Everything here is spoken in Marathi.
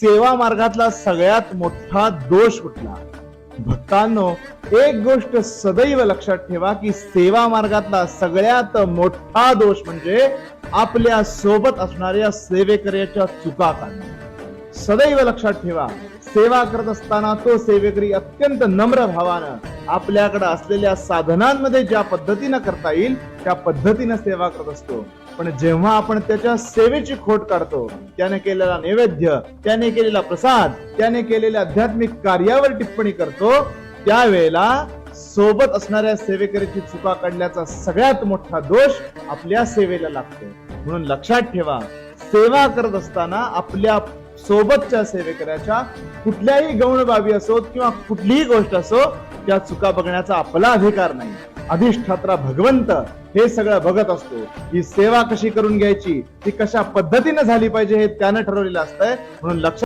सेवा मार्गातला सगळ्यात मोठा दोष कुठला? भक्तांनो, एक गोष्ट सदैव लक्षात ठेवा की सेवा मार्गातला सगळ्यात मोठा दोष म्हणजे आपल्या सोबत असणाऱ्या सेवेकऱ्याच्या चुका काढणे. सदैव लक्षात ठेवा, सेवा करत असताना तो सेवेकरी अत्यंत नम्र भावानं आपल्याकडे असलेल्या साधनांमध्ये ज्या पद्धतीनं करता येईल त्या पद्धतीनं सेवा करत असतो. पण जेव्हा आपण त्याच्या सेवेची खोट काढतो, त्याने केलेला नैवेद्य, त्याने केलेला प्रसाद, त्याने केलेल्या आध्यात्मिक कार्यावर टिप्पणी करतो, त्यावेळेला सोबत असणाऱ्या सेवेकरीची चुका काढल्याचा सगळ्यात मोठा दोष आपल्या सेवेला लागतो. म्हणून लक्षात ठेवा, सेवा करत असताना आपल्या सोबतच्या सेवेकऱ्याच्या कुठल्याही गौण बाबी असो किंवा कुठलीही गोष्ट असो, त्या चुका बघण्याचा आपला अधिकार नाही. अधिष्ठात्रा भगवंत हे सगळं बघत असतो. ही सेवा कशी करून घ्यायची, ती कशा पद्धतीने झाली पाहिजे हे त्यानं ठरवलेलं असतंय. म्हणून लक्षात